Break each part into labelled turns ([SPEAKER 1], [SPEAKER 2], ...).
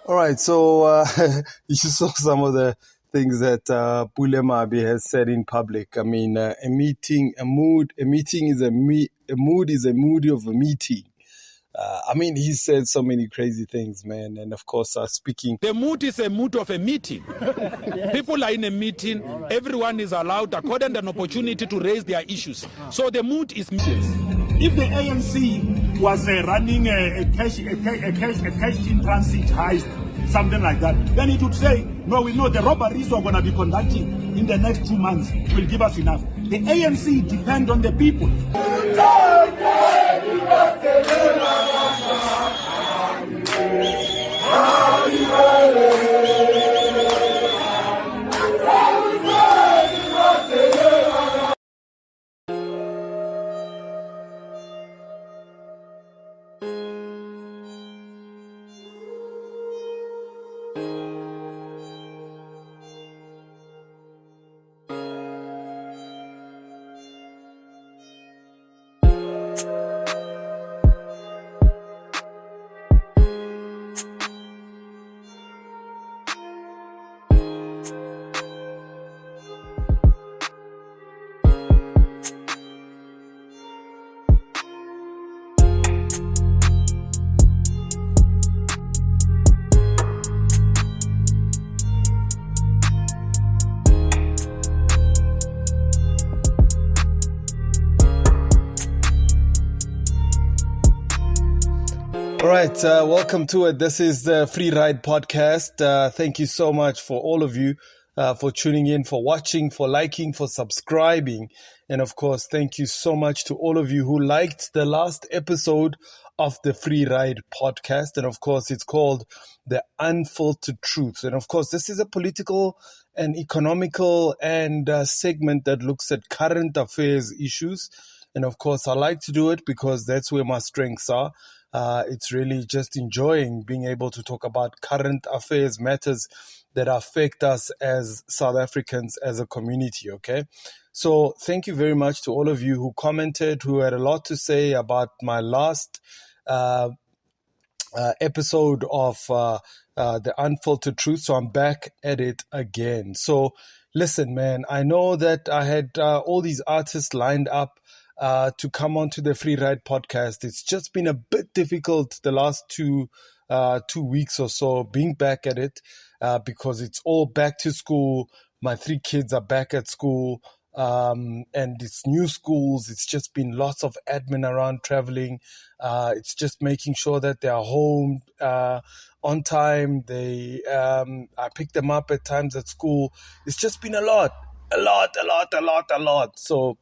[SPEAKER 1] All right, so you saw some of the things that Pule Mabe has said in public. I mean, a mood is a mood of a meeting. I mean, he said so many crazy things, man. And of course, speaking.
[SPEAKER 2] The mood is a mood of a meeting. People are in a meeting. Everyone is allowed, according an opportunity to raise their issues. So the mood is.
[SPEAKER 3] If the ANC was running a cash in transit heist, something like that, then it would say, no, we know the robberies we're going to be conducting in the next 2 months will give us enough. The ANC depend on the people.
[SPEAKER 1] All right, welcome to it. This is the Free Ride Podcast. Thank you so much for all of you for tuning in, for watching, for liking, for subscribing. And of course, thank you so much to all of you who liked the last episode of the Free Ride Podcast. And of course, it's called The Unfiltered Truth. And of course, this is a political and economical and segment that looks at current affairs issues. And of course, I like to do it because that's where my strengths are. It's really just enjoying being able to talk about current affairs, matters that affect us as South Africans, as a community, okay? So thank you very much to all of you who commented, who had a lot to say about my last episode of The Unfiltered Truth. So I'm back at it again. So listen, man, I know that I had all these artists lined up to come onto the Free Ride Podcast. It's just been a bit difficult the last 2 weeks or so being back at it because it's all back to school. My 3 kids are back at school and it's new schools. It's just been lots of admin around traveling. It's just making sure that they are home on time. I pick them up at times at school. It's just been a lot. So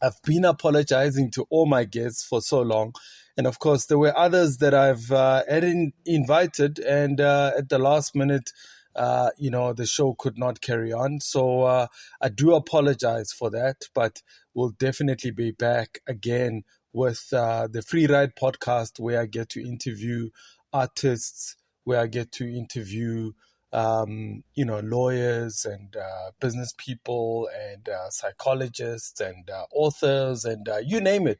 [SPEAKER 1] I've been apologizing to all my guests for so long. And of course, there were others that I've hadn't invited. And at the last minute, the show could not carry on. So I do apologize for that. But we'll definitely be back again with the Free Ride Podcast, where I get to interview artists, where I get to interview lawyers and business people and psychologists and authors and you name it.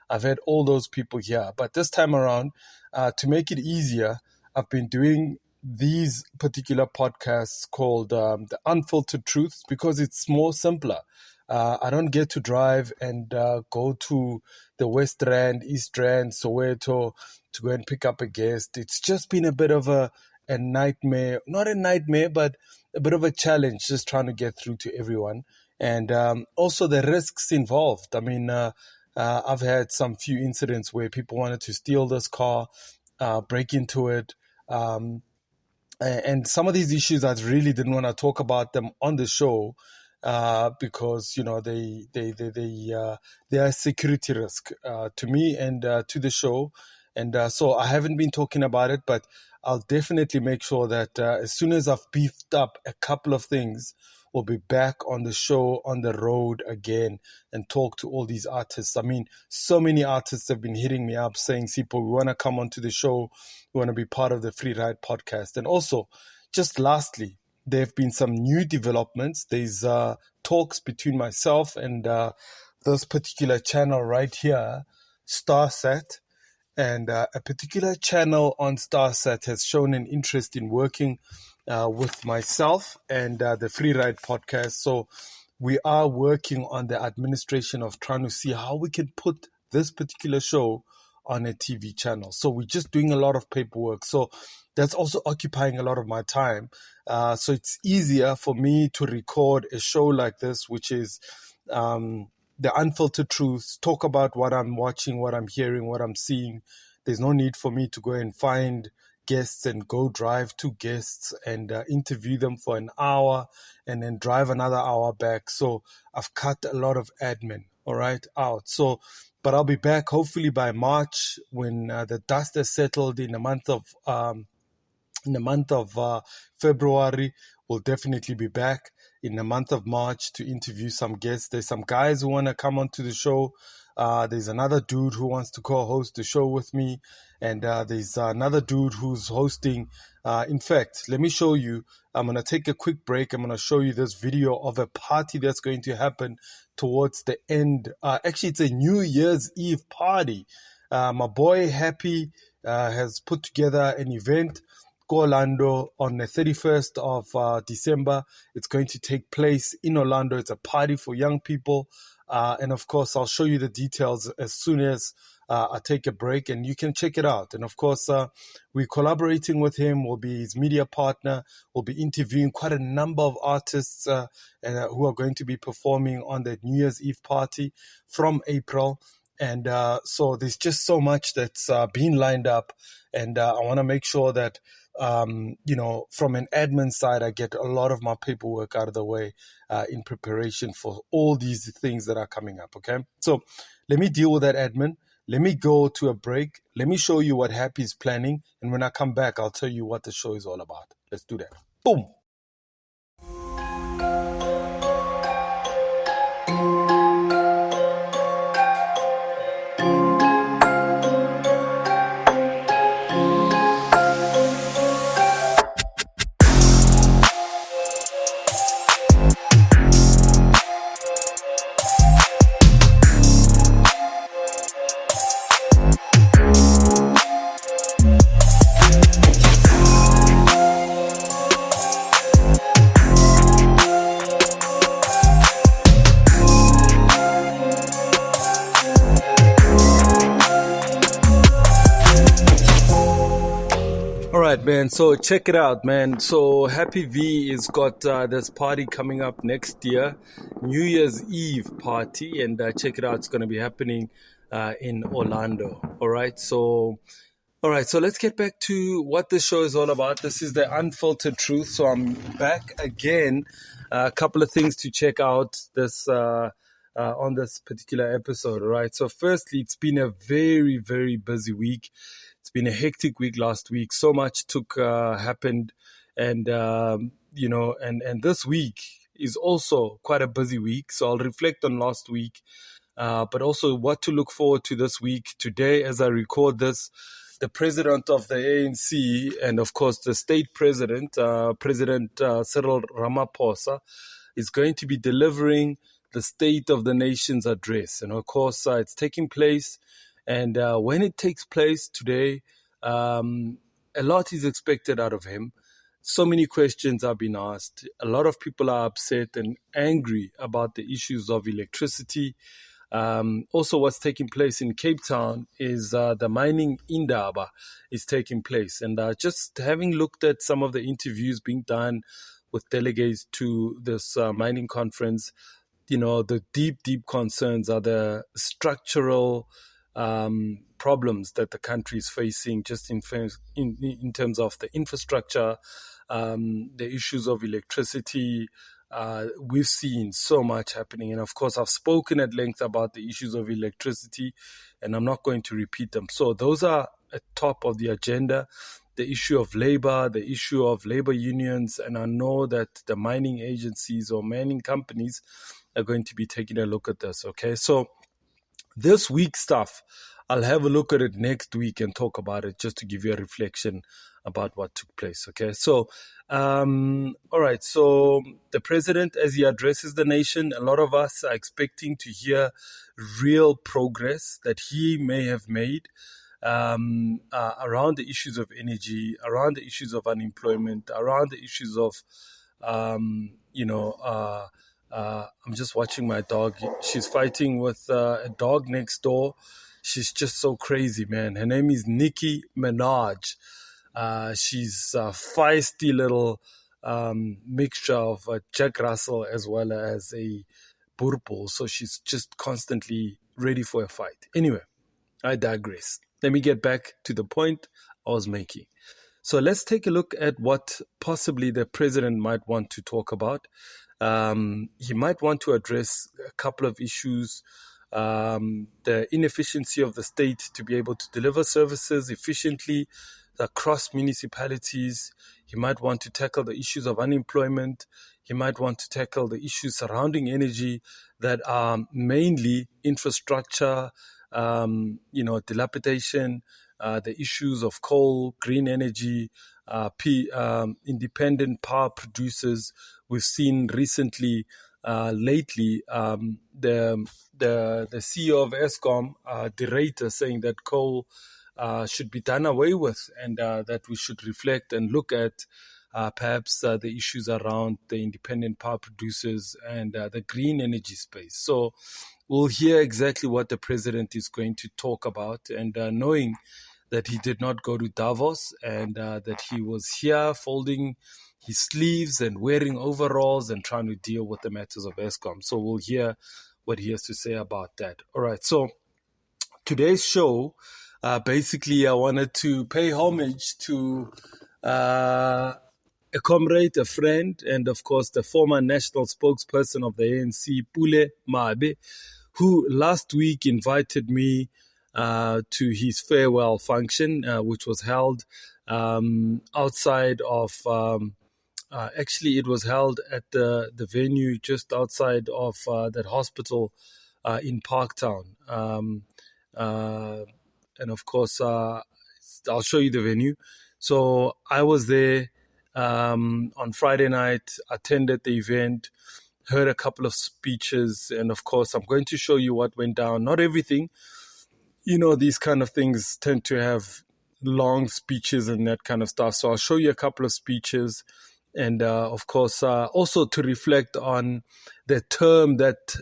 [SPEAKER 1] I've had all those people here. But this time around, to make it easier, I've been doing these particular podcasts called The Unfiltered Truth because it's more simpler. I don't get to drive and go to the West Rand, East Rand, Soweto to go and pick up a guest. It's just been a bit of a nightmare, not a nightmare, but a bit of a challenge just trying to get through to everyone. And also the risks involved. I mean, I've had some few incidents where people wanted to steal this car, break into it. And some of these issues, I really didn't want to talk about them on the show because, they are a security risk to me and to the show. And so I haven't been talking about it, but I'll definitely make sure that as soon as I've beefed up a couple of things, we'll be back on the show, on the road again, and talk to all these artists. I mean, so many artists have been hitting me up saying, Sipho, we want to come onto the show. We want to be part of the Free Ride Podcast. And also, just lastly, there have been some new developments. There's talks between myself and this particular channel right here, Starsat. And a particular channel on StarSat has shown an interest in working with myself and the Free Ride podcast. So we are working on the administration of trying to see how we can put this particular show on a TV channel. So we're just doing a lot of paperwork. So that's also occupying a lot of my time. So it's easier for me to record a show like this, which is the unfiltered truth, talk about what I'm watching, what I'm hearing, what I'm seeing. There's no need for me to go and find guests and go drive to guests and interview them for an hour and then drive another hour back. So I've cut a lot of admin, all right, out. So, but I'll be back hopefully by March when the dust has settled in the month of February. We'll definitely be back in the month of March to interview some guests. There's some guys who want to come onto the show. There's another dude who wants to co-host the show with me. And there's another dude who's hosting. In fact, let me show you. I'm going to take a quick break. I'm going to show you this video of a party that's going to happen towards the end. Actually, it's a New Year's Eve party. My boy Happy has put together an event Orlando on the 31st of December. It's going to take place in Orlando. It's a party for young people. And of course, I'll show you the details as soon as I take a break and you can check it out. And of course, we're collaborating with him. We'll be his media partner. We'll be interviewing quite a number of artists who are going to be performing on the New Year's Eve party from April. And so there's just so much that's being lined up. And I want to make sure that from an admin side, I get a lot of my paperwork out of the way in preparation for all these things that are coming up, okay? So let me deal with that admin. Let me go to a break. Let me show you what Happy's planning. And when I come back, I'll tell you what the show is all about. Let's do that. Boom. Man, so check it out, man. So Happy V has got this party coming up next year, New Year's Eve party, and check it out. It's going to be happening in Orlando. All right, so let's get back to what this show is all about. This is the unfiltered truth. So I'm back again. A couple of things to check out this on this particular episode. All right. So firstly, it's been a very, very busy week. It's been a hectic week last week. So much happened. And, and this week is also quite a busy week. So I'll reflect on last week, but also what to look forward to this week. Today, as I record this, the president of the ANC and, of course, the state president, President Cyril Ramaphosa, is going to be delivering the State of the Nation's address. And, of course, it's taking place. And when it takes place today, a lot is expected out of him. So many questions are being asked. A lot of people are upset and angry about the issues of electricity. Also, what's taking place in Cape Town is the Mining Indaba is taking place. And just having looked at some of the interviews being done with delegates to this mining conference, the deep concerns are the structural problems that the country is facing, just in terms of the infrastructure, the issues of electricity. We've seen so much happening. And of course, I've spoken at length about the issues of electricity, and I'm not going to repeat them. So those are at top of the agenda. The issue of labor, the issue of labor unions, and I know that the mining agencies or mining companies are going to be taking a look at this, okay? So this week's stuff, I'll have a look at it next week and talk about it just to give you a reflection about what took place, okay? So, all right, so the president, as he addresses the nation, a lot of us are expecting to hear real progress that he may have made. around the issues of energy, around the issues of unemployment, around the issues of, I'm just watching my dog. She's fighting with a dog next door. She's just so crazy, man. Her name is Nicki Minaj. She's a feisty little mixture of a Jack Russell as well as a Burpo. So she's just constantly ready for a fight. Anyway, I digress. Let me get back to the point I was making. So let's take a look at what possibly the president might want to talk about. He might want to address a couple of issues. The inefficiency of the state to be able to deliver services efficiently across municipalities. He might want to tackle the issues of unemployment. He might want to tackle the issues surrounding energy that are mainly infrastructure, dilapidation, the issues of coal, green energy, independent power producers. We've seen recently, lately, the CEO of Eskom, De Ruyter, saying that coal should be done away with, and that we should reflect and look at perhaps the issues around the independent power producers and the green energy space. So we'll hear exactly what the president is going to talk about, and knowing that he did not go to Davos and that he was here folding his sleeves and wearing overalls and trying to deal with the matters of Eskom. So we'll hear what he has to say about that. All right, so today's show, basically I wanted to pay homage to a comrade, a friend, and of course the former national spokesperson of the ANC, Pule Mabe, who last week invited me to his farewell function, which was held outside of, actually it was held at the venue just outside of that hospital in Parktown. And of course, I'll show you the venue. So I was there on Friday night, attended the event, heard a couple of speeches, and of course, I'm going to show you what went down. Not everything. These kind of things tend to have long speeches and that kind of stuff. So I'll show you a couple of speeches. And of course, also to reflect on the term that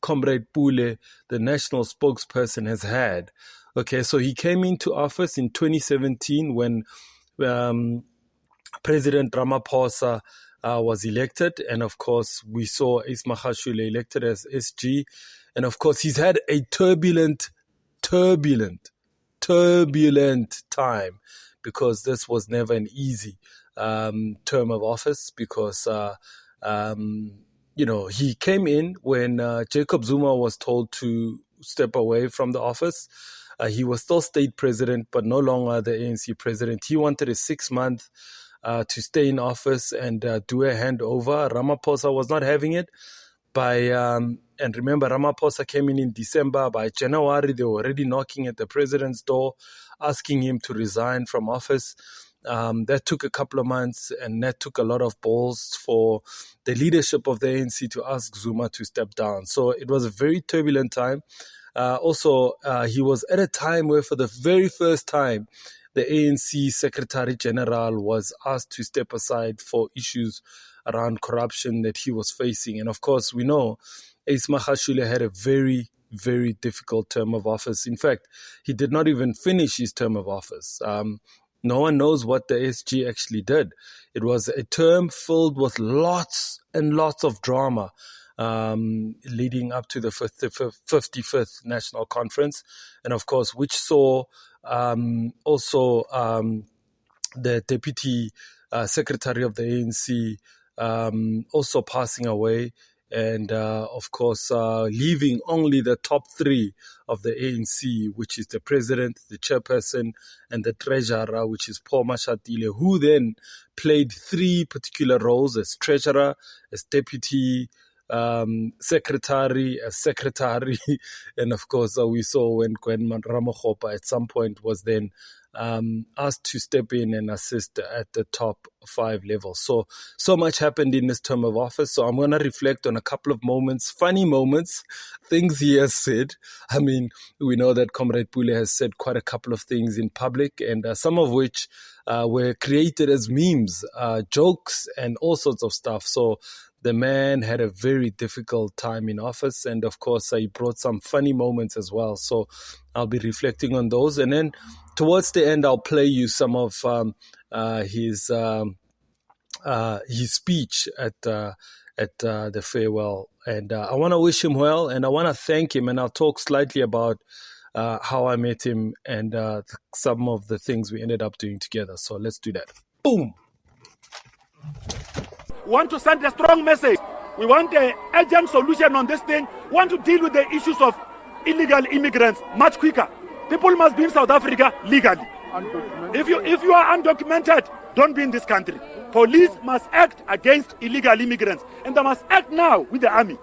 [SPEAKER 1] Comrade Pule, the national spokesperson, has had. Okay, so he came into office in 2017 when President Ramaphosa was elected. And of course, we saw Ace Magashule elected as SG. And of course, he's had a turbulent time, because this was never an easy term of office, because he came in when Jacob Zuma was told to step away from the office. He was still state president, but no longer the ANC president. He wanted a 6-month to stay in office and do a handover. Ramaphosa was not having it. And remember, Ramaphosa came in December. By January, they were already knocking at the president's door, asking him to resign from office. That took a couple of months, and that took a lot of balls for the leadership of the ANC to ask Zuma to step down. So it was a very turbulent time. He was at a time where for the very first time, the ANC Secretary General was asked to step aside for issues around corruption that he was facing. And of course, we know Ace Magashule had a very, very difficult term of office. In fact, he did not even finish his term of office. No one knows what the SG actually did. It was a term filled with lots and lots of drama, leading up to the 55th National Conference. And of course, which saw also the Deputy Secretary of the ANC also passing away, and of course leaving only the top 3 of the ANC, which is the president, the chairperson, and the treasurer, which is Paul Mashatile, who then played 3 particular roles as treasurer, as deputy secretary, a secretary. And of course, we saw when Gwen Ramakgopa at some point was then asked to step in and assist at the top 5 levels. So much happened in this term of office. So I'm going to reflect on a couple of moments, funny moments, things he has said. I mean, we know that Comrade Pule has said quite a couple of things in public, and some of which were created as memes, jokes, and all sorts of stuff. So the man had a very difficult time in office, and of course, he brought some funny moments as well. So I'll be reflecting on those, and then towards the end, I'll play you some of his speech at the farewell. And I want to wish him well, and I want to thank him, and I'll talk slightly about how I met him and some of the things we ended up doing together. So let's do that. Boom.
[SPEAKER 3] We want to send a strong message. We want an urgent solution on this thing. We want to deal with the issues of illegal immigrants much quicker. People must be in South Africa legally. If you are undocumented, don't be in this country. Police must act against illegal immigrants, and they must act now with the army.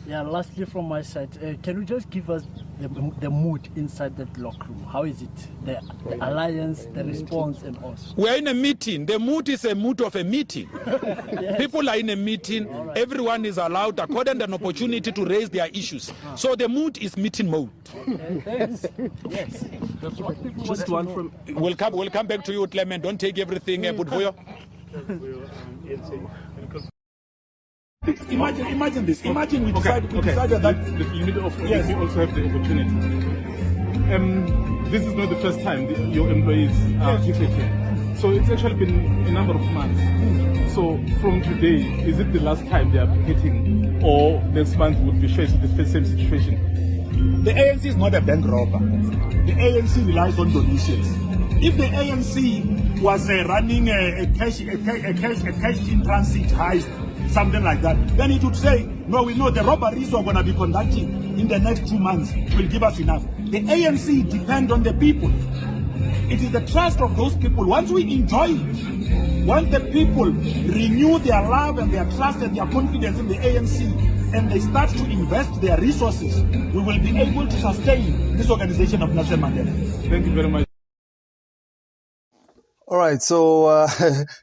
[SPEAKER 4] Yeah, lastly from my side, can you just give us the mood inside that locker room? How is it? The alliance, the response, and all.
[SPEAKER 2] We're in a meeting. The mood is a mood of a meeting.
[SPEAKER 4] Yes.
[SPEAKER 2] People are in a meeting. Right. Everyone is allowed according an opportunity to raise their issues. So the mood is meeting mode.
[SPEAKER 4] Yes. Yes.
[SPEAKER 5] Just one from.
[SPEAKER 2] We'll come back to you, Clement. Don't take everything, Budvoyo.
[SPEAKER 3] Imagine this. Imagine we decided that.
[SPEAKER 5] You also have the opportunity. This is not the first time your employees are treated here. So it's actually been a number of months. So from today, is it the last time they are hitting, or next month would be faced with the same situation?
[SPEAKER 3] The ANC is not a bank robber. The ANC relies on donations. If the ANC was running a cash in transit heist, something like that, then it would say, no, we know the robberies we're going to be conducting in the next 2 months will give us enough. The ANC depends on the people. It is the trust of those people. Once we enjoy it, once the people renew their love and their trust and their confidence in the ANC, and they start to invest their resources, we will be able to sustain this organization of Nelson Mandela.
[SPEAKER 5] Thank you very much.
[SPEAKER 1] All right, so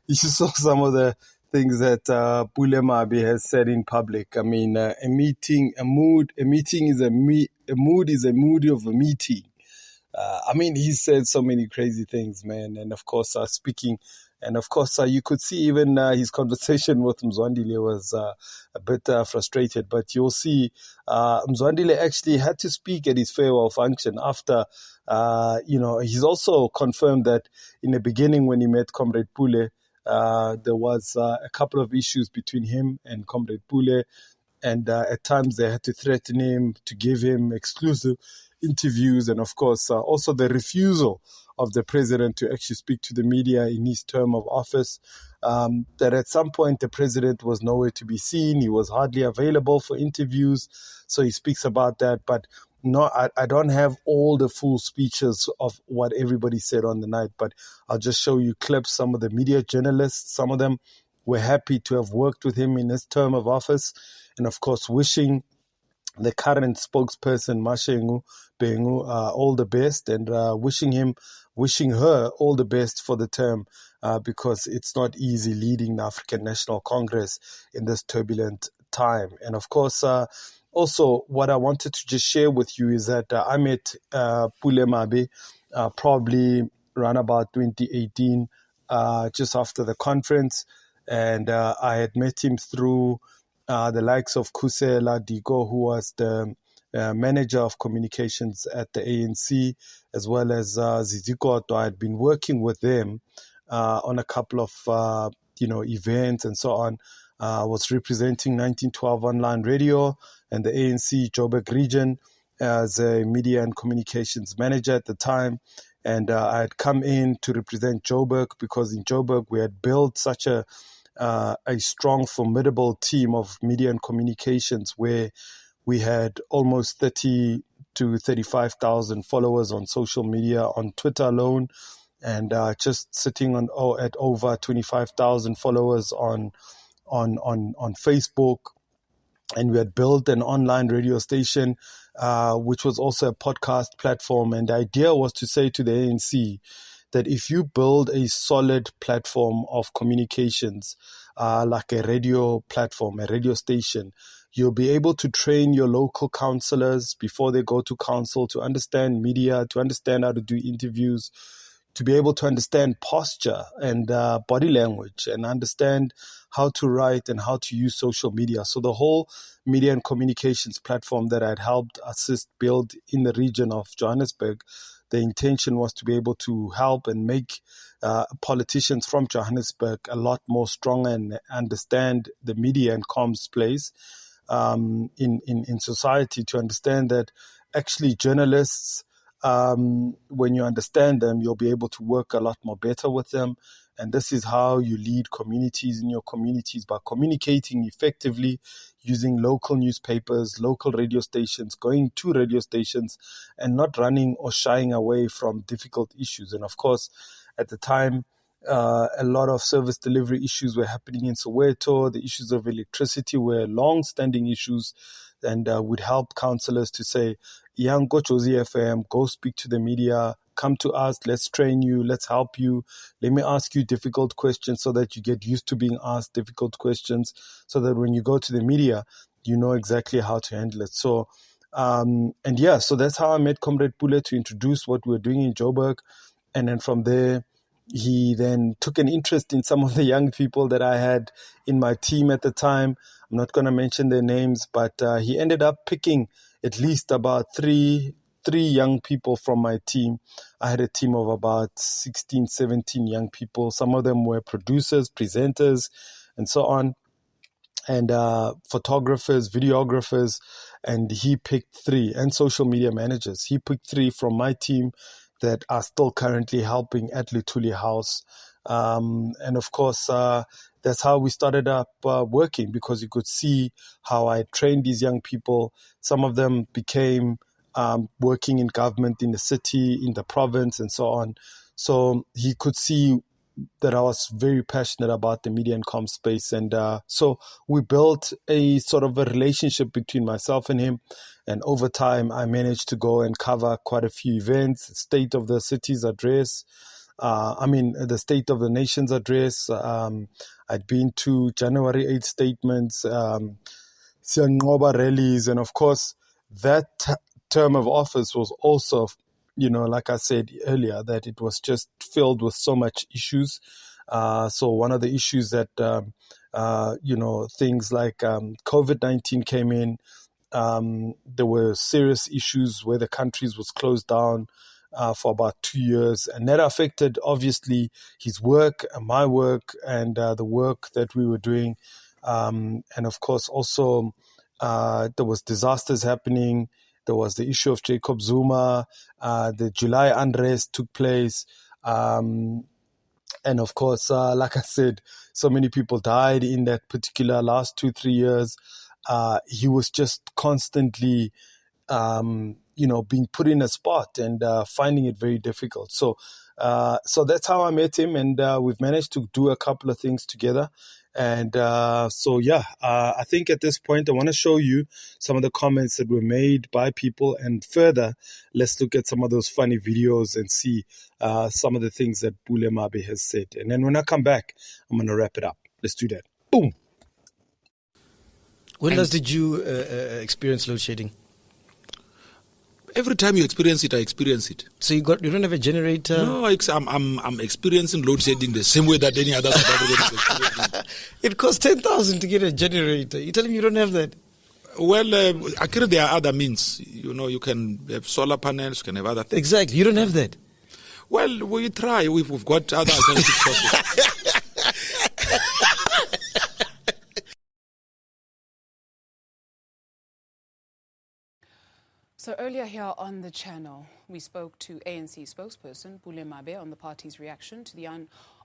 [SPEAKER 1] you saw some of the things that Pule Mabe has said in public. I mean, a mood is a mood of a meeting. I mean, he said so many crazy things, man. And of course, speaking, and of course, you could see even his conversation with Mzwandile was a bit frustrated. But you'll see Mzwandile actually had to speak at his farewell function after, he's also confirmed that in the beginning when he met Comrade Pule, there was a couple of issues between him and Comrade Pule, and at times they had to threaten him to give him exclusive interviews, and of course also the refusal of the president to actually speak to the media in his term of office, that at some point the president was nowhere to be seen. He was hardly available for interviews, so he speaks about that. But no, I don't have all the full speeches of what everybody said on the night, but I'll just show you clips. Some of the media journalists, some of them were happy to have worked with him in his term of office, and of course wishing the current spokesperson, Mashengu Bengu, all the best, and wishing her all the best for the term, because it's not easy leading the African National Congress in this turbulent time. And of course, also, what I wanted to just share with you is that I met Pule Mabe probably around about 2018, just after the conference, and I had met him through the likes of Kusela Diko, who was the manager of communications at the ANC, as well as Zizikoto. I had been working with them on a couple of, events and so on. I was representing 1912 Online Radio and the ANC Joburg region as a media and communications manager at the time. And I had come in to represent Joburg because in Joburg we had built such a strong, formidable team of media and communications where we had almost 30 to 35,000 followers on social media, on Twitter alone, and just sitting at over 25,000 followers on Facebook. And we had built an online radio station, which was also a podcast platform. And the idea was to say to the ANC that if you build a solid platform of communications, like a radio platform, a radio station, you'll be able to train your local councillors before they go to council to understand media, to understand how to do interviews, to be able to understand posture and body language and understand how to write and how to use social media. So the whole media and communications platform that I'd helped assist build in the region of Johannesburg, the intention was to be able to help and make politicians from Johannesburg a lot more stronger and understand the media and comms place in society, to understand that actually journalists, when you understand them, you'll be able to work a lot more better with them. And this is how you lead communities in your communities, by communicating effectively, using local newspapers, local radio stations, going to radio stations, and not running or shying away from difficult issues. And of course, at the time, a lot of service delivery issues were happening in Soweto. The issues of electricity were long-standing issues, and would help councillors to say, "Young, go to ZFM, go speak to the media, come to us, let's train you, let's help you. Let me ask you difficult questions so that you get used to being asked difficult questions, so that when you go to the media, you know exactly how to handle it." So, so that's how I met Comrade Pule, to introduce what we were doing in Joburg. And then from there, he then took an interest in some of the young people that I had in my team at the time. I'm not going to mention their names, but he ended up picking at least about three young people from my team. I had a team of about 16, 17 young people. Some of them were producers, presenters, and so on, and photographers, videographers, and he picked 3, and social media managers. He picked 3 from my team that are still currently helping at Luthuli House. And of course, that's how we started up working, because you could see how I trained these young people. Some of them became working in government in the city, in the province, and so on. So he could see that I was very passionate about the media and comm space. And so we built a sort of a relationship between myself and him. And over time, I managed to go and cover quite a few events, State of the City's address, the State of the Nation's address. I'd been to January 8 statements, Siyanqoba rallies, and of course, that term of office was also, like I said earlier, that it was just filled with so much issues. So one of the issues that, things like COVID-19 came in. There were serious issues where the country was closed down for about 2 years, and that affected obviously his work and my work and the work that we were doing. And of course, also there was disasters happening. There was the issue of Jacob Zuma. The July unrest took place. And of course, like I said, so many people died in that particular last 2-3 years. He was just constantly, being put in a spot and finding it very difficult. So that's how I met him, and we've managed to do a couple of things together. And I think at this point I want to show you some of the comments that were made by people, and further, let's look at some of those funny videos and see some of the things that Pule Mabe has said. And then when I come back, I'm going to wrap it up. Let's do that. Boom.
[SPEAKER 6] When last did you experience load shedding?
[SPEAKER 2] Every time you experience it, I experience it.
[SPEAKER 6] So you don't have a generator?
[SPEAKER 2] No, I'm experiencing load shedding the same way that any other South African is experiencing.
[SPEAKER 6] It costs 10,000 to get a generator. You're telling me you don't have that?
[SPEAKER 2] Well, actually there are other means. You can have solar panels, you can have other things.
[SPEAKER 6] Exactly. You don't have that?
[SPEAKER 2] Well, we try. We've got other alternative sources.
[SPEAKER 7] So earlier here on the channel, we spoke to ANC spokesperson Pule Mabe on the party's reaction to the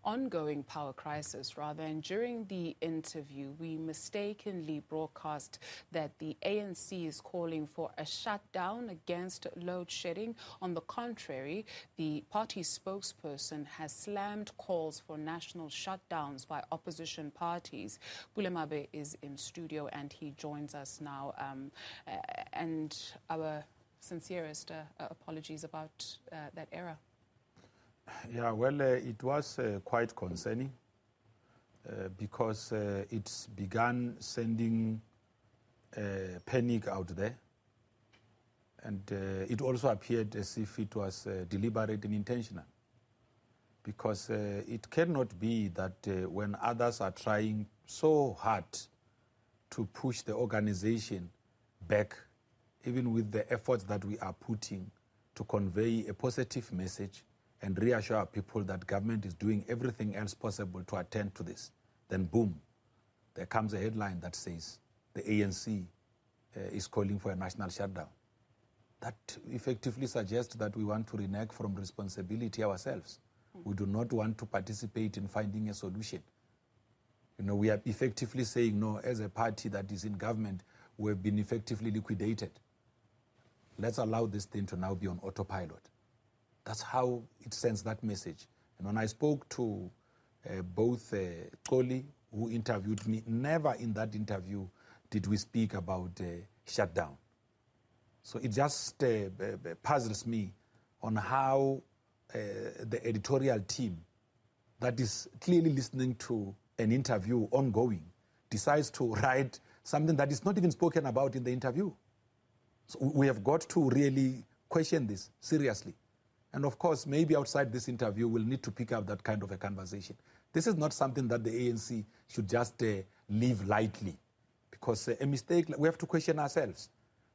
[SPEAKER 7] ongoing power crisis, and during the interview, we mistakenly broadcast that the ANC is calling for a shutdown against load shedding. On the contrary, the party's spokesperson has slammed calls for national shutdowns by opposition parties. Pule Mabe is in studio and he joins us now. And our sincerest apologies about that error.
[SPEAKER 8] Yeah, well, it was quite concerning because it began sending panic out there. And it also appeared as if it was deliberate and intentional. Because it cannot be that when others are trying so hard to push the organization back, even with the efforts that we are putting to convey a positive message and reassure our people that government is doing everything else possible to attend to this, then boom, there comes a headline that says the ANC is calling for a national shutdown. That effectively suggests that we want to renege from responsibility ourselves. We do not want to participate in finding a solution. You know, we are effectively saying, no, as a party that is in government, we have been effectively liquidated. Let's allow this thing to now be on autopilot. That's how it sends that message. And when I spoke to both Koli, who interviewed me, never in that interview did we speak about shutdown. So it just puzzles me on how the editorial team that is clearly listening to an interview ongoing decides to write something that is not even spoken about in the interview. So we have got to really question this seriously. And of course, maybe outside this interview, we'll need to pick up that kind of a conversation. This is not something that the ANC should just leave lightly. Because a mistake, we have to question ourselves.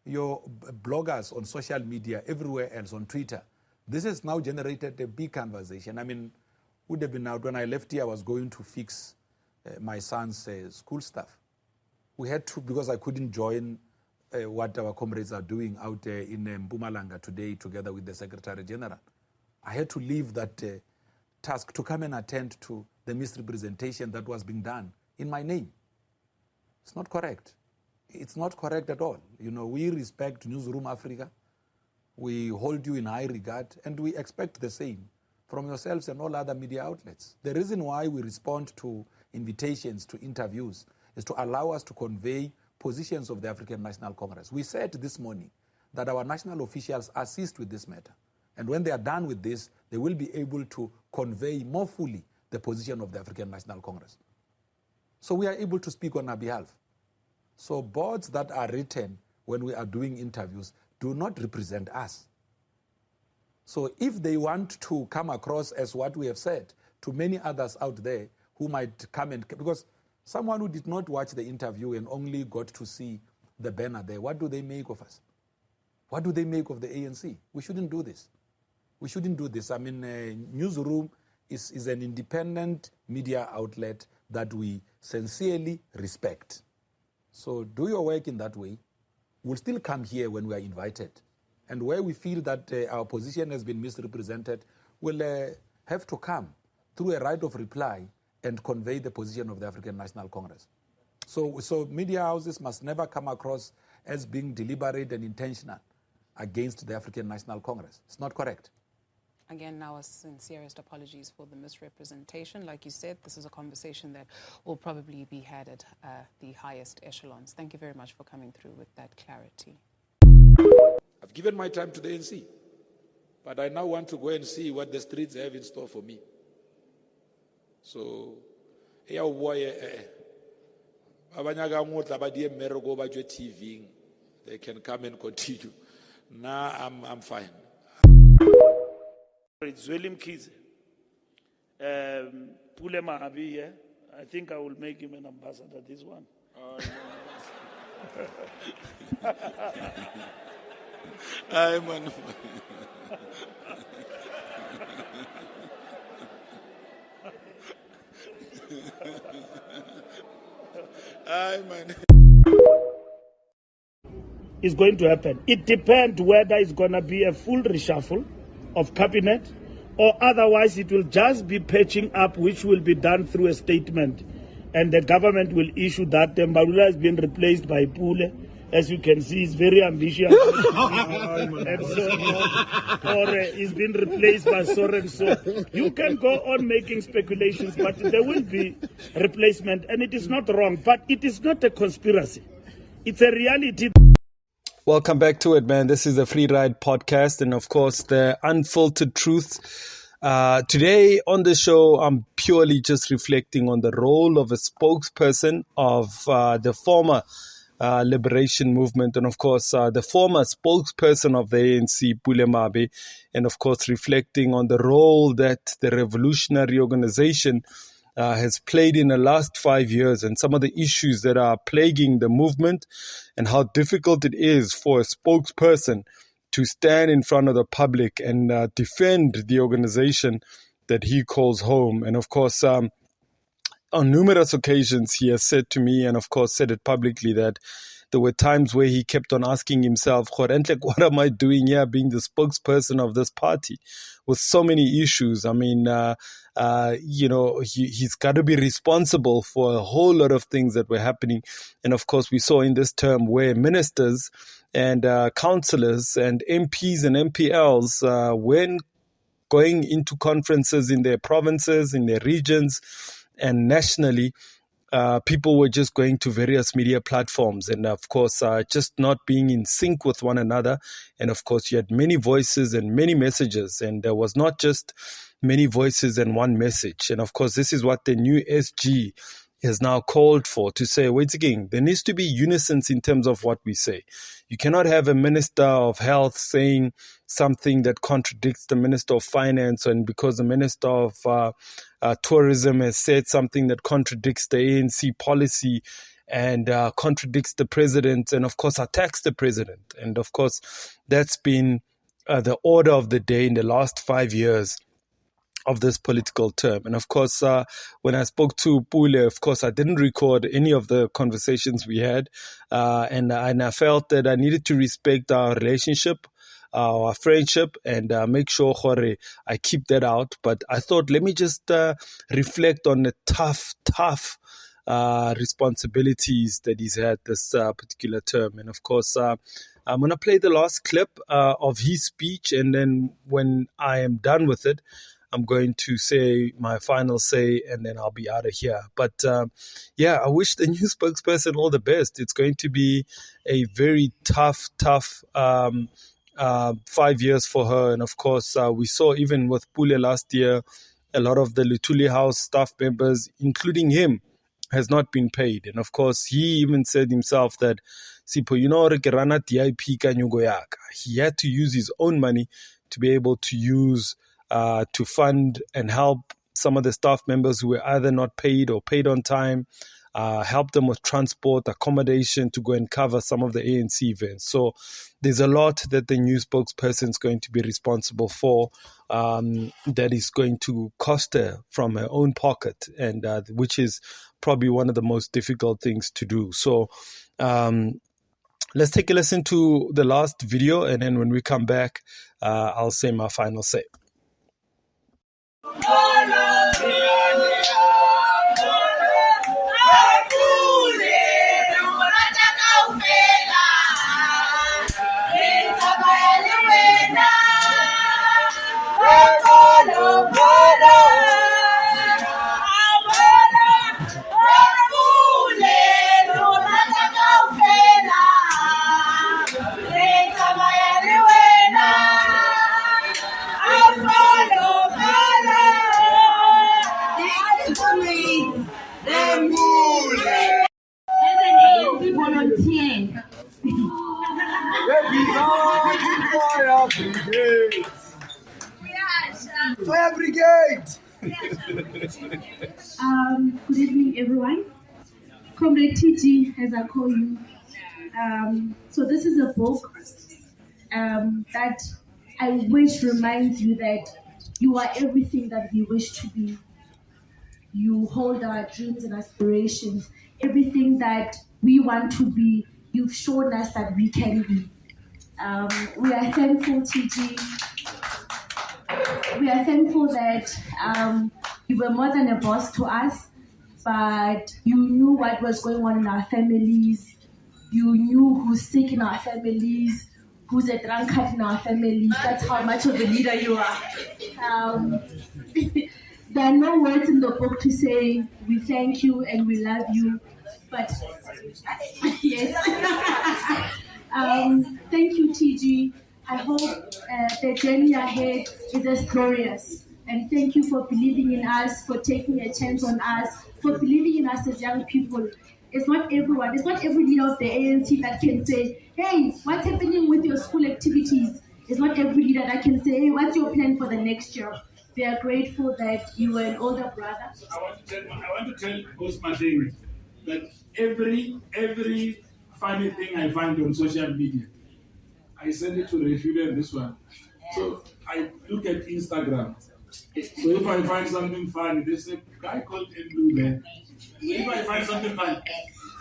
[SPEAKER 8] Your bloggers on social media, everywhere else, on Twitter, this has now generated a big conversation. I mean, would have been out when I left here, I was going to fix my son's school stuff. We had to, because I couldn't join what our comrades are doing out in Mpumalanga today together with the Secretary General. I had to leave that task to come and attend to the misrepresentation that was being done in my name. It's not correct. It's not correct at all. You know, we respect Newsroom Africa. We hold you in high regard, and we expect the same from yourselves and all other media outlets. The reason why we respond to invitations to interviews is to allow us to convey positions of the African National Congress. We said this morning that our national officials assist with this matter. And when they are done with this, they will be able to convey more fully the position of the African National Congress. So we are able to speak on our behalf. So boards that are written when we are doing interviews do not represent us. So if they want to come across as what we have said to many others out there who might come and, because someone who did not watch the interview and only got to see the banner there, what do they make of us? What do they make of the ANC? We shouldn't do this. We shouldn't do this. I mean, Newsroom is an independent media outlet that we sincerely respect. So do your work in that way. We'll still come here when we are invited. And where we feel that our position has been misrepresented, we'll have to come through a right of reply and convey the position of the African National Congress. So media houses must never come across as being deliberate and intentional against the African National Congress. It's not correct.
[SPEAKER 7] Again, our sincerest apologies for the misrepresentation. Like you said, this is a conversation that will probably be had at the highest echelons. Thank you very much for coming through with that clarity.
[SPEAKER 2] I've given my time to the ANC, but I now want to go and see what the streets have in store for me. So, TV, they can come and continue. Now I'm fine.
[SPEAKER 3] It's William Kize. Pule Mabe, yeah? I think I will make him an ambassador, this one.
[SPEAKER 2] I'm
[SPEAKER 3] Is going to happen. It depends whether it's going to be a full reshuffle of cabinet or otherwise it will just be patching up, which will be done through a statement. And the government will issue that. Mbalula has been replaced by Pule. As you can see, he's very ambitious. And so, or he's been replaced by Soren. So you can go on making speculations, but there will be replacement. And it is not wrong, but it is not a conspiracy. It's a reality.
[SPEAKER 1] Welcome back to it, man. This is the Free Ride podcast and, of course, the unfiltered truth. Today on the show, I'm purely just reflecting on the role of a spokesperson of the former liberation movement and, of course, the former spokesperson of the ANC, Pule Mabe, and, of course, reflecting on the role that the revolutionary organization has played in the last 5 years and some of the issues that are plaguing the movement and how difficult it is for a spokesperson to stand in front of the public and defend the organization that he calls home. And of course, on numerous occasions, he has said to me and of course said it publicly that there were times where he kept on asking himself, what am I doing here being the spokesperson of this party with so many issues? I mean, he's got to be responsible for a whole lot of things that were happening. And of course, we saw in this term where ministers and councillors and MPs and MPLs, when going into conferences in their provinces, in their regions, and nationally, people were just going to various media platforms and, of course, just not being in sync with one another. And, of course, you had many voices and many messages, and there was not just many voices and one message. And, of course, this is what the new SG has now called for, to say, wait again, there needs to be unison in terms of what we say. You cannot have a minister of health saying something that contradicts the minister of finance, and because the minister of tourism has said something that contradicts the ANC policy and contradicts the president and, of course, attacks the president. And, of course, that's been the order of the day in the last 5 years of this political term. And of course, when I spoke to Pule, of course, I didn't record any of the conversations we had. And I felt that I needed to respect our relationship, our friendship, and make sure I keep that out. But I thought, let me just reflect on the tough responsibilities that he's had this particular term. And of course, I'm going to play the last clip of his speech. And then when I am done with it, I'm going to say my final say, and then I'll be out of here. But I wish the new spokesperson all the best. It's going to be a very tough 5 years for her. And of course, we saw even with Pule last year, a lot of the Luthuli House staff members, including him, has not been paid. And of course, he even said himself that, Sipho, he had to use his own money to be able to use to fund and help some of the staff members who were either not paid or paid on time, help them with transport, accommodation to go and cover some of the ANC events. So there's a lot that the new spokesperson is going to be responsible for that is going to cost her from her own pocket, and which is probably one of the most difficult things to do. So let's take a listen to the last video, and then when we come back, I'll say my final say.
[SPEAKER 9] Fire Brigade! Good evening, everyone. Comrade TG, as I call you. So this is a book that I wish reminds you that you are everything that we wish to be. You hold our dreams and aspirations. Everything that we want to be, you've shown us that we can be. We are thankful, TG. We are thankful that you were more than a boss to us, but you knew what was going on in our families. You knew who's sick in our families, who's a drunkard in our families. That's how much of a leader you are. There are no words in the book to say we thank you and we love you, but yes. Thank you, TG. I hope the journey ahead is as glorious. And thank you for believing in us, for taking a chance on us, for believing in us as young people. It's not everyone, it's not every leader of the ANC that can say, hey, what's happening with your school activities? It's not every leader that can say, hey, what's your plan for the next year? We are grateful that you were an older brother.
[SPEAKER 3] I want to tell Osman that every funny thing I find on social media, I send it to Refuel and this one. So I look at Instagram. So if I find something funny, there's a guy called Andrew there. If I find something funny,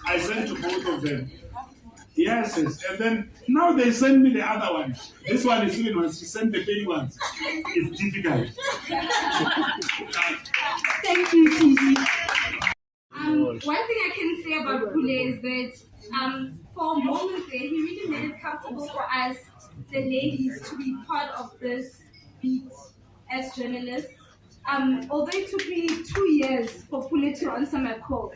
[SPEAKER 3] I send to both of them. Yes, and then now they send me the other one. This one is even once she sent the penny ones. It's difficult.
[SPEAKER 9] Thank you, TG.
[SPEAKER 10] One thing I can say about Pule is that for a moment there, he really made it comfortable for us, the ladies, to be part of this beat as journalists. Although it took me 2 years for Pule to answer my calls.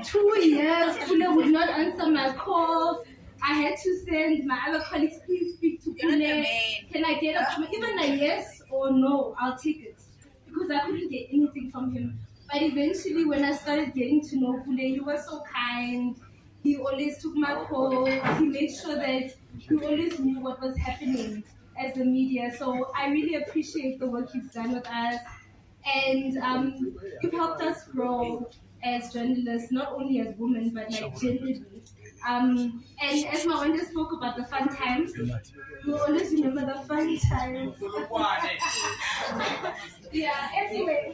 [SPEAKER 10] 2 years, Pule would not answer my calls. I had to send my other colleagues, please speak to Pule. Can I get even a yes or no? I'll take it. Because I couldn't get anything from him. But eventually, when I started getting to know Pule, he was so kind. He always took my calls. He made sure that he always knew what was happening as the media. So I really appreciate the work you've done with us. And you've helped us grow as journalists, not only as women, but like generally. And as Mawanda spoke about the fun times, we always remember the fun times. Yeah, everywhere.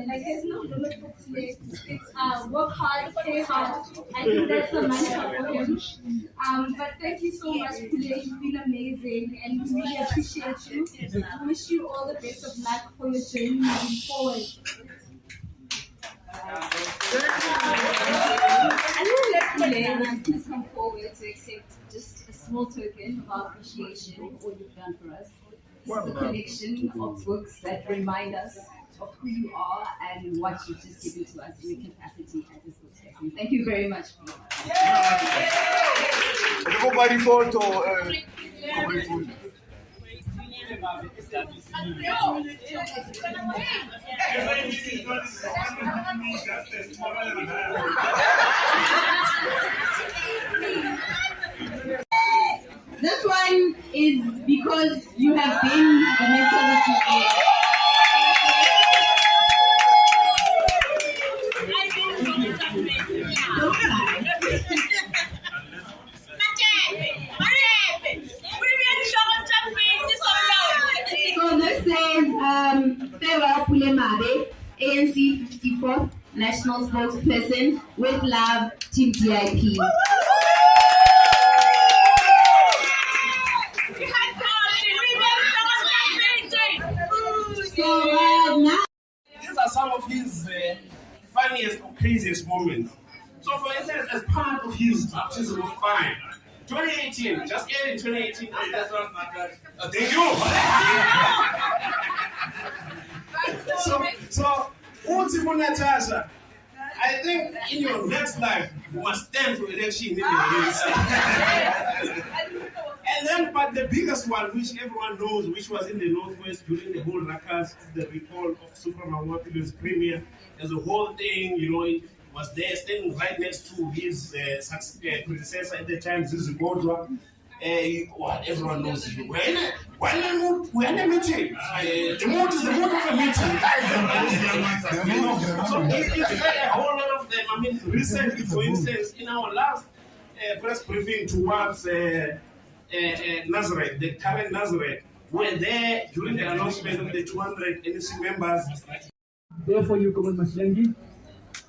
[SPEAKER 10] Like there's no limit for today. It's work hard, play hard. I think that's the mantra for him. But thank you so much, Pule. You've been amazing, and we really appreciate you. We wish you all the best of luck for your journey moving forward.
[SPEAKER 11] I would let Pule please come forward to accept just a small token of our appreciation for all you've done for us. This is a collection of books that remind us of who you are and what you've just given to us in your capacity as a spokesperson. Thank you very much.
[SPEAKER 12] Everybody photo.
[SPEAKER 11] This one is because you have been the mentor of your age. So this says, farewell Pule Mabe, ANC 54th National Spokesperson, with love, Team DIP.
[SPEAKER 12] These are some of his funniest or craziest moments. So for instance, as part of his baptism of fire, 2018, just early 2018, thank you. So, Ultimo Natasha, I think in your next life, you must stand for election in the US. And then, but the biggest one, which everyone knows, which was in the Northwest during the whole ruckus, the recall of Supermawapilo's premier, as a whole thing, you know, it was there standing right next to his predecessor at the time, Zizi Godwa. Well, everyone knows it. We're in a meeting. The mood is the mood of a meeting. So it's a whole lot of them. I mean, recently, for instance, in our last press briefing towards Nazareth, the current Nazareth, were there during the announcement of the 200 NC members.
[SPEAKER 13] there for you, Comrade Maslengi.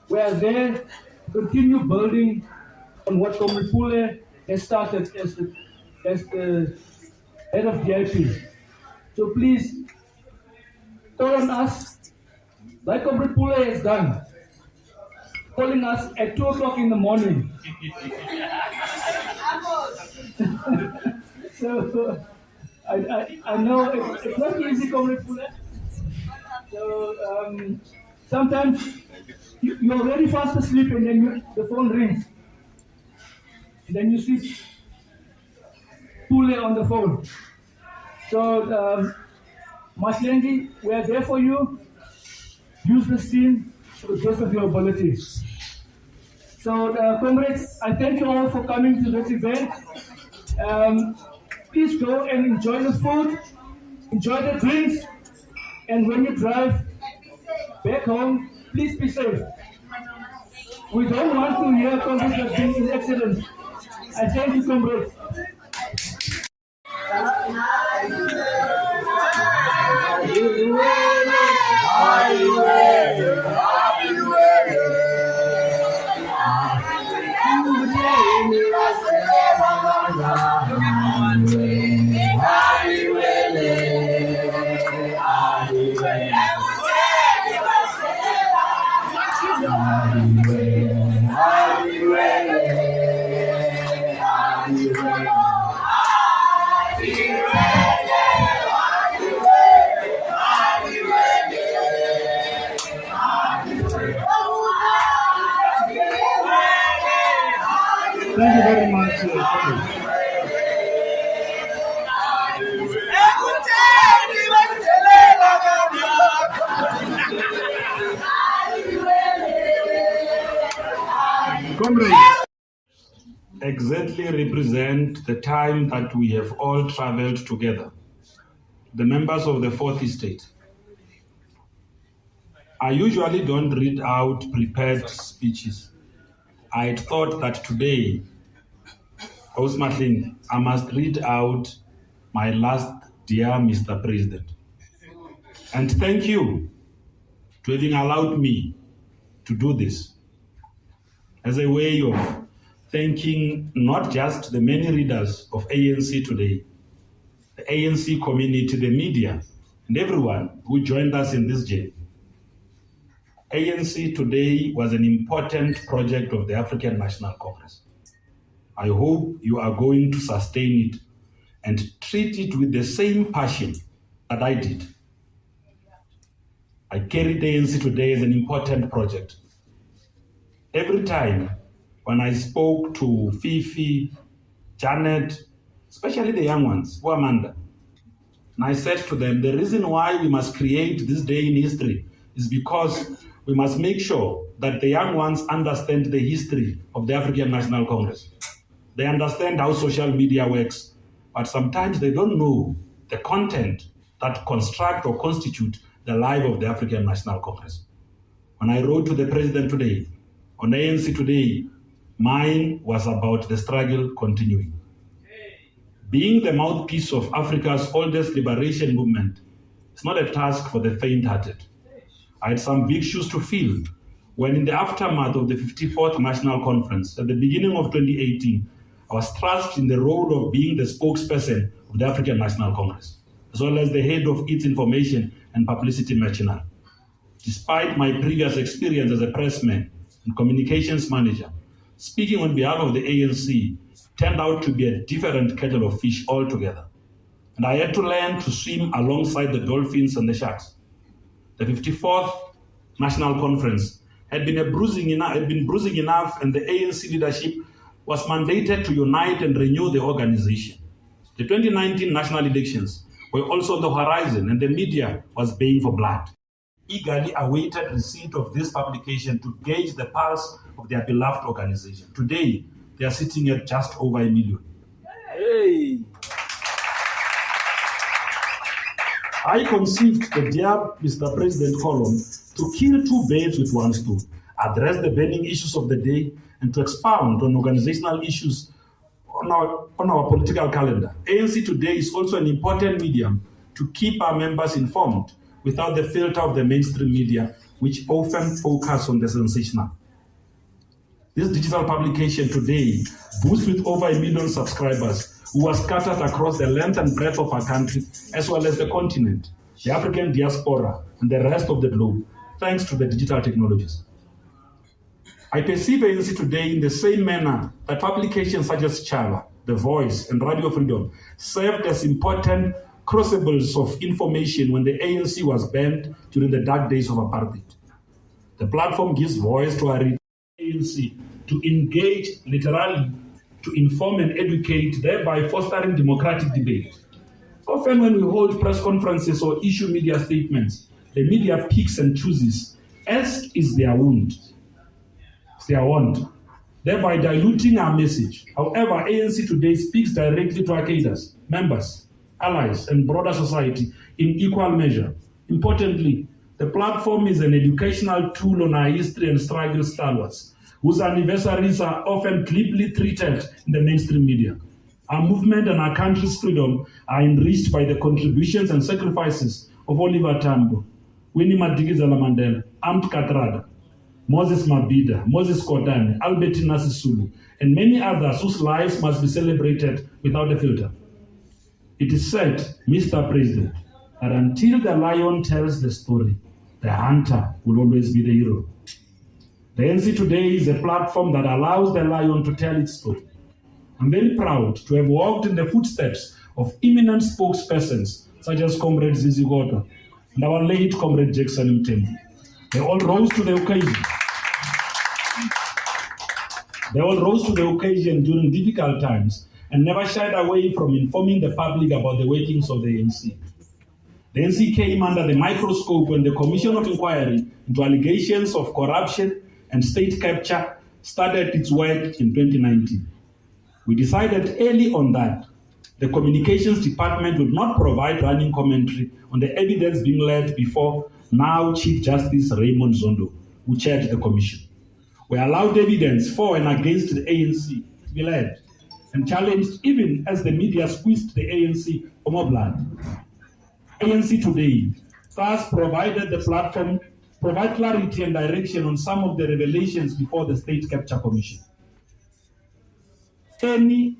[SPEAKER 13] We are there to continue building on what Comrade Pule has started as the head of DIP. So please, call on us, like Comrade Pule has done, calling us at 2 o'clock in the morning. So I know it's not easy, Comrade Pule. So sometimes you're already fast asleep and then the phone rings. And then you see Pule on the phone. So Maslengi, we are there for you. Use this team to the best of your ability. So comrades, I thank you all for coming to this event. Please go and enjoy the food, enjoy the drinks, and when you drive back home, please be safe. We don't want to hear comrades that been in accidents. I thank you, comrades. Thank you very much.
[SPEAKER 3] Comrades, exactly represent the time that we have all traveled together, the members of the fourth estate. I usually don't read out prepared speeches. I thought that today, I must read out my last Dear Mr. President. And thank you to having allowed me to do this as a way of thanking not just the many readers of ANC today, the ANC community, the media, and everyone who joined us in this journey. ANC today was an important project of the African National Congress. I hope you are going to sustain it and treat it with the same passion that I did. I carried ANC today as an important project. Every time when I spoke to Fifi, Janet, especially the young ones, Amanda, and I said to them, the reason why we must create this day in history is because we must make sure that the young ones understand the history of the African National Congress. They understand how social media works, but sometimes they don't know the content that construct or constitute the life of the African National Congress. When I wrote to the president today, on ANC today, mine was about the struggle continuing. Being the mouthpiece of Africa's oldest liberation movement is not a task for the faint-hearted. I had some big shoes to fill when in the aftermath of the 54th National Conference at the beginning of 2018, I was thrust in the role of being the spokesperson of the African National Congress, as well as the head of its information and publicity machinery. Despite my previous experience as a pressman and communications manager, speaking on behalf of the ANC turned out to be a different kettle of fish altogether. And I had to learn to swim alongside the dolphins and the sharks. The 54th National Conference had been bruising enough, and the ANC leadership was mandated to unite and renew the organization. The 2019 national elections were also on the horizon, and the media was baying for blood. Eagerly awaited receipt of this publication to gauge the pulse of their beloved organization. Today, they are sitting at just over 1 million. Hey. I conceived the Dear Mr. President column to kill two birds with one stone, address the burning issues of the day, and to expound on organizational issues on our political calendar. ANC Today is also an important medium to keep our members informed
[SPEAKER 14] without the filter of the mainstream media, which often focus on the sensational. This digital publication today boasts with over 1 million subscribers who are scattered across the length and breadth of our country, as well as the continent, the African diaspora, and the rest of the globe, thanks to the digital technologies. I perceive ANC today in the same manner that publications such as Chala, The Voice, and Radio Freedom served as important crucibles of information when the ANC was banned during the dark days of apartheid. The platform gives voice to our ANC to engage literally, to inform and educate, thereby fostering democratic debate. Often when we hold press conferences or issue media statements, the media picks and chooses, as is their wound. It's their want, thereby diluting our message. However, ANC today speaks directly to our cadres, members, allies, and broader society in equal measure. Importantly, the platform is an educational tool on our history and struggle stalwarts, whose anniversaries are often glibly treated in the mainstream media. Our movement and our country's freedom are enriched by the contributions and sacrifices of Oliver Tambo, Winnie Madikizela Mandela, Amt Katrada, Moses Mabhida, Moses Kotane, Albertina Sisulu, and many others whose lives must be celebrated without a filter. It is said, Mr. President, that until the lion tells the story, the hunter will always be the hero. The ANC today is a platform that allows the lion to tell its story. I'm very proud to have walked in the footsteps of eminent spokespersons such as Comrade Zizi Kodwa and our late Comrade Jackson Mthembu. They all rose to the occasion. They all rose to the occasion during difficult times and never shied away from informing the public about the workings of the ANC. The ANC came under the microscope when the Commission of Inquiry into allegations of corruption and state capture started its work in 2019. We decided early on that the Communications Department would not provide running commentary on the evidence being led before now Chief Justice Raymond Zondo, who chaired the commission. We allowed evidence for and against the ANC to be led and challenged even as the media squeezed the ANC for more blood. ANC today thus provided the platform, provide clarity and direction on some of the revelations before the State Capture Commission. Any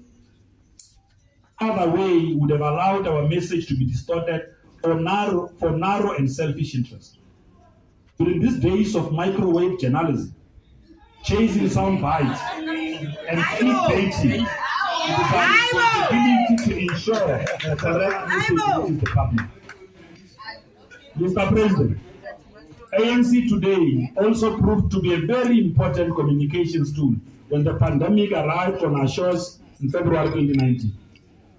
[SPEAKER 14] other way would have allowed our message to be distorted for narrow and selfish interest. During these days of microwave journalism, chasing sound bites and clickbaiting, it is our responsibility to ensure the correct message reaches the public. Mr. President, ANC today also proved to be a very important communications tool when the pandemic arrived on our shores in February 2019.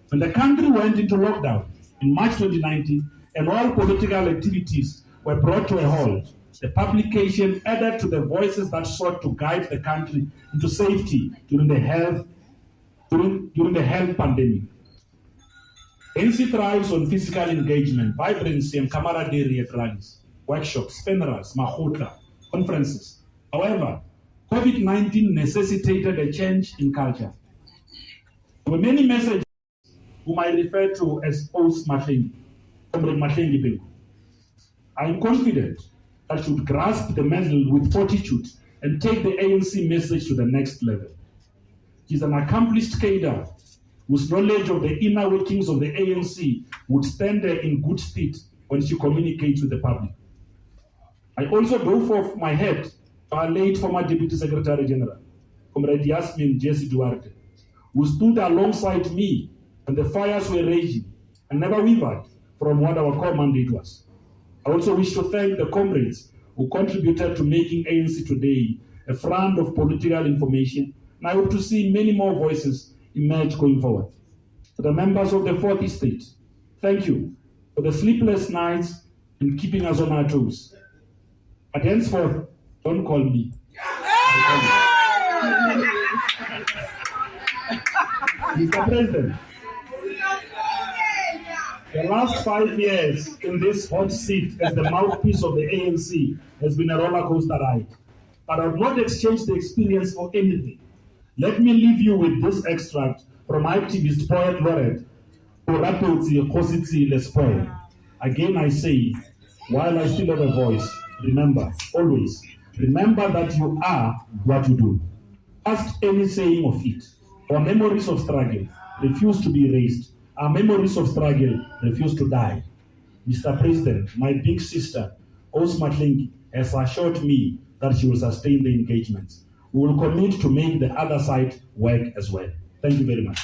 [SPEAKER 14] When the country went into lockdown in March 2019 and all political activities were brought to a halt, the publication added to the voices that sought to guide the country into safety during the health pandemic. ANC thrives on physical engagement, vibrancy, and camaraderie at rallies, workshops, funerals, mahotla, conferences. However, COVID-19 necessitated a change in culture. There were many messages whom I refer to as post-Mahlengi, Comrade Mahlengi Bengu. I am confident that should grasp the mantle with fortitude and take the ANC message to the next level. He is an accomplished cadre whose knowledge of the inner workings of the ANC would stand her in good stead when she communicates with the public. I also doff off my head to our late former Deputy Secretary General, Comrade Yasmin Jesse Duarte, who stood alongside me when the fires were raging and never wavered from what our core mandate was. I also wish to thank the comrades who contributed to making ANC today a front of political information, and I hope to see many more voices emerge going forward. To the members of the Fourth Estate, thank you for the sleepless nights and keeping us on our toes. But henceforth, don't call me. Mr. President, the last 5 years in this hot seat as the mouthpiece of the ANC has been a roller coaster ride. But I would not exchange the experience for anything. Let me leave you with this extract from activist poet laureate Orapelzi Kositsi Lespoy. Again I say, while I still have a voice, remember, always, remember that you are what you do. Ask any saying of it. Our memories of struggle refuse to be erased. Our memories of struggle refuse to die. Mr. President, my big sister, Osma Kling, has assured me that she will sustain the engagements. We will commit to make the other side work as well. Thank you very much.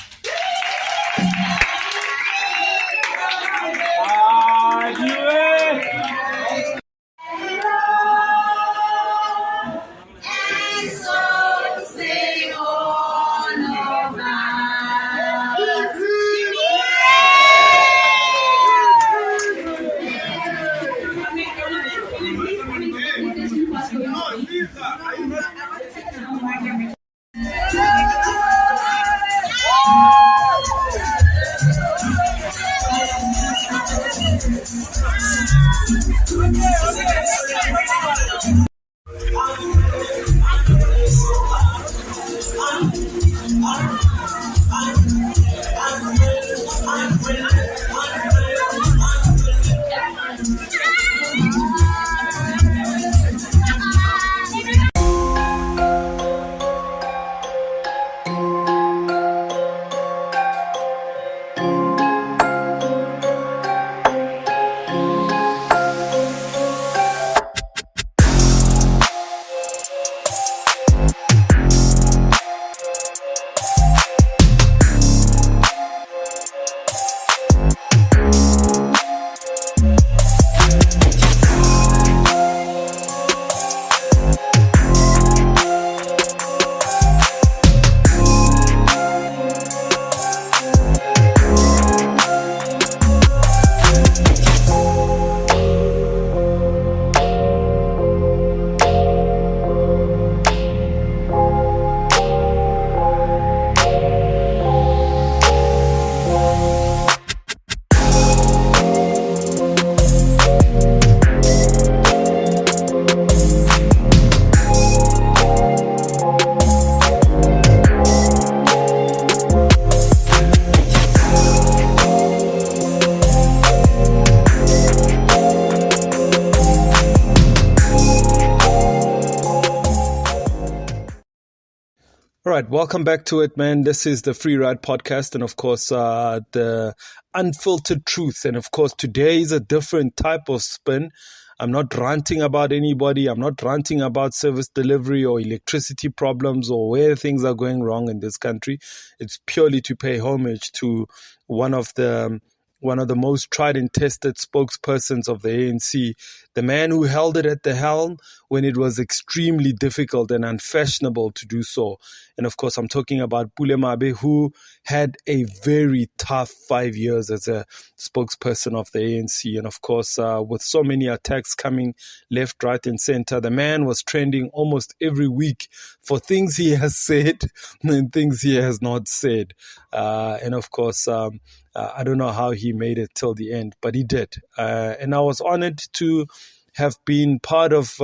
[SPEAKER 1] All right, welcome back to it, man. This is the Free Ride Podcast, and of course, the unfiltered truth. And of course, today is a different type of spin. I'm not ranting about anybody. I'm not ranting about service delivery or electricity problems or where things are going wrong in this country. It's purely to pay homage to one of the most tried and tested spokespersons of the ANC, the man who held it at the helm when it was extremely difficult and unfashionable to do so. And of course, I'm talking about Pule Mabe, who had a very tough 5 years as a spokesperson of the ANC. And of course, with so many attacks coming left, right, and center, the man was trending almost every week for things he has said and things he has not said. And of course, I don't know how he made it till the end, but he did. And I was honored to have been part of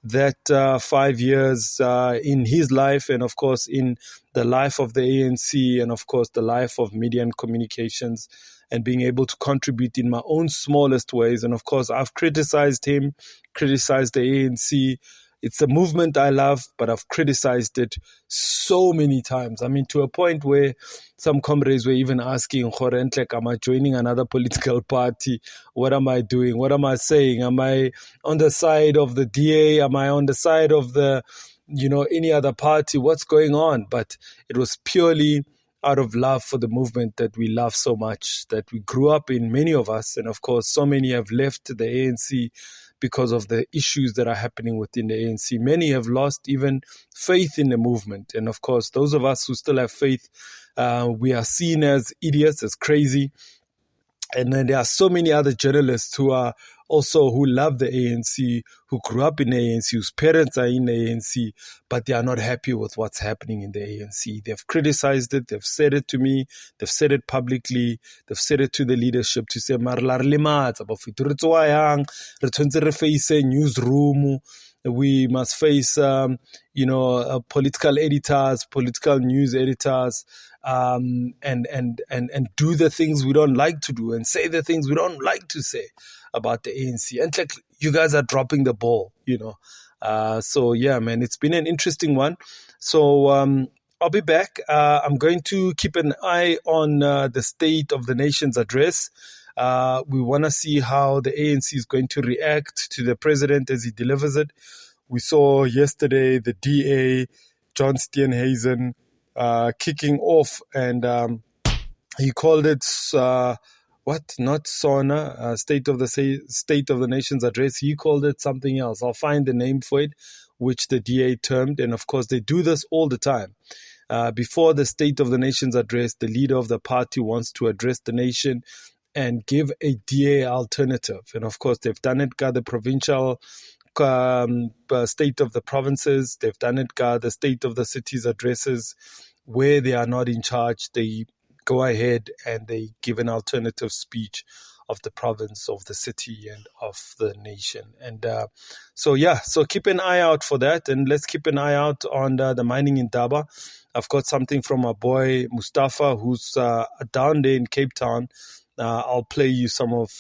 [SPEAKER 1] that 5 years in his life and, of course, in the life of the ANC and, of course, the life of media and communications, and being able to contribute in my own smallest ways. And, of course, I've criticized him, criticized the ANC. It's a movement I love, but I've criticized it so many times. I mean, to a point where some comrades were even asking, am I joining another political party? What am I doing? What am I saying? Am I on the side of the DA? Am I on the side of the, any other party? What's going on? But it was purely out of love for the movement that we love so much, that we grew up in, many of us. And of course, so many have left the ANC because of the issues that are happening within the ANC. Many have lost even faith in the movement. And of course, those of us who still have faith, we are seen as idiots, as crazy. And then there are so many other journalists who love the ANC, who grew up in the ANC, whose parents are in the ANC, but they are not happy with what's happening in the ANC. They've criticized it. They've said it to me. They've said it publicly. They've said it to the leadership to say, newsroom. We must face, political editors, political news editors, and do the things we don't like to do and say the things we don't like to say about the ANC. And like, you guys are dropping the ball, So yeah, man, it's been an interesting one. So I'll be back. I'm going to keep an eye on the State of the Nation's address. We want to see how the ANC is going to react to the president as he delivers it. We saw yesterday the DA, John Steenhuisen, kicking off, and he called it not SONA, State of the Nation's address. He called it something else. I'll find the name for it, which the DA termed, and of course they do this all the time. Before the State of the Nation's address, the leader of the party wants to address the nation and give a DA alternative. And of course, they've done it, got the provincial state of the provinces. They've done it, got the state of the cities addresses. Where they are not in charge, they go ahead and they give an alternative speech of the province, of the city, and of the nation. And so keep an eye out for that. And let's keep an eye out on the Mining Indaba. I've got something from my boy Mustafa, who's down there in Cape Town. I'll play you some of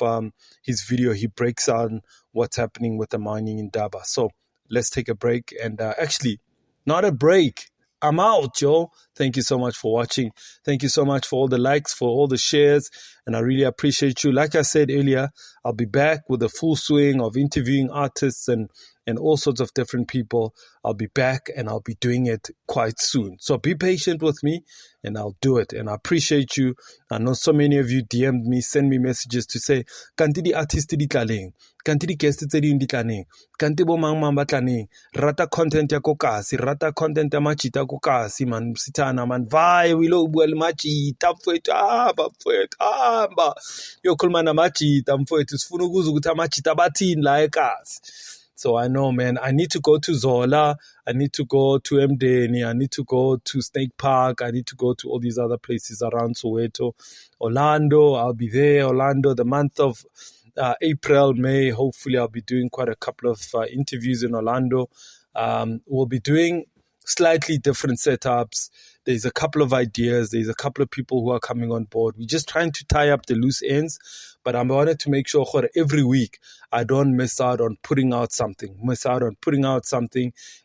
[SPEAKER 1] his video. He breaks down what's happening with the Mining Indaba. So let's take a break. And actually, not a break. I'm out, yo. Thank you so much for watching. Thank you so much for all the likes, for all the shares, and I really appreciate you. Like I said earlier, I'll be back with a full swing of interviewing artists and all sorts of different people. I'll be back, and I'll be doing it quite soon. So be patient with me, and I'll do it. And I appreciate you. I know so many of you DM'd me, send me messages to say, kanti di artist di tlaleng, kanti di guests tse di tlaleng, kanti bo mang ba tlaleng, rata content ya ko kasi, rata content ya machita ko kasi, man sitana man vai we lo bua le machita mfowethu hamba yo khuluma namachita mfowethu sifuna ukuzwa ukuthi amachita bathini la ekasi. So I know, man, I need to go to Zola, I need to go to Mdeni, I need to go to Snake Park, I need to go to all these other places around Soweto. Orlando, I'll be there. Orlando, the month of April, May, hopefully I'll be doing quite a couple of interviews in Orlando. We'll be doing slightly different setups. There's a couple of ideas. There's a couple of people who are coming on board. We're just trying to tie up the loose ends, but I wanted to make sure every week I don't miss out on putting out something,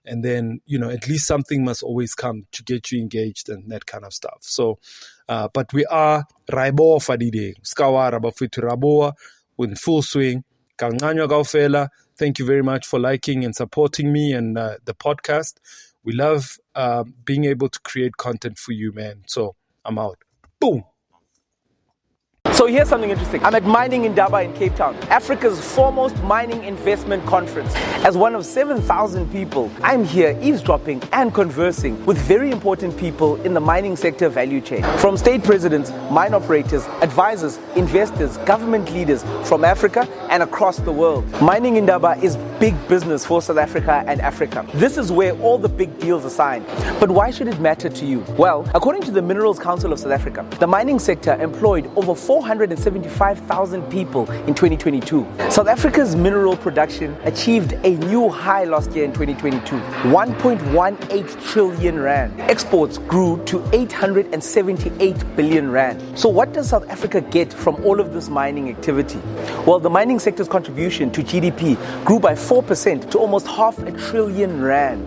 [SPEAKER 1] and then, at least something must always come to get you engaged and that kind of stuff. So, but we are Raibo Fadide, Skawara Bafitu Raboa, in full swing. Kanganywa Gaufela, thank you very much for liking and supporting me and the podcast. We love being able to create content for you, man. So I'm out. Boom.
[SPEAKER 15] So here's something interesting. I'm at Mining Indaba in Cape Town, Africa's foremost mining investment conference. As one of 7,000 people, I'm here eavesdropping and conversing with very important people in the mining sector value chain. From state presidents, mine operators, advisors, investors, government leaders from Africa and across the world. Mining Indaba is big business for South Africa and Africa. This is where all the big deals are signed. But why should it matter to you? Well, according to the Minerals Council of South Africa, the mining sector employed over 475,000 people in 2022. South Africa's mineral production achieved a new high last year in 2022, 1.18 trillion rand. Exports grew to 878 billion rand. So what does South Africa get from all of this mining activity? Well, the mining sector's contribution to GDP grew by 4% to almost $500 billion rand.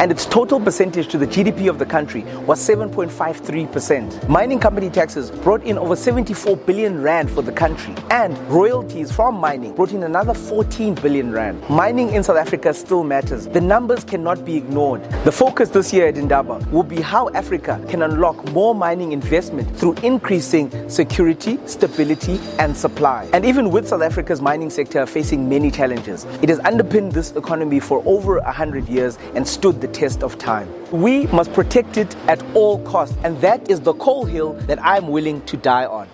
[SPEAKER 15] And its total percentage to the GDP of the country was 7.53%. Mining company taxes brought in over 74 billion rand for the country, and royalties from mining brought in another 14 billion rand. Mining in South Africa still matters. The numbers cannot be ignored. The focus this year at Indaba will be how Africa can unlock more mining investment through increasing security, stability, and supply. And even with South Africa's mining sector facing many challenges, it has underpinned this economy for over 100 years and stood the test of time. We must protect it at all costs, and that is the coal hill that I'm willing to die on.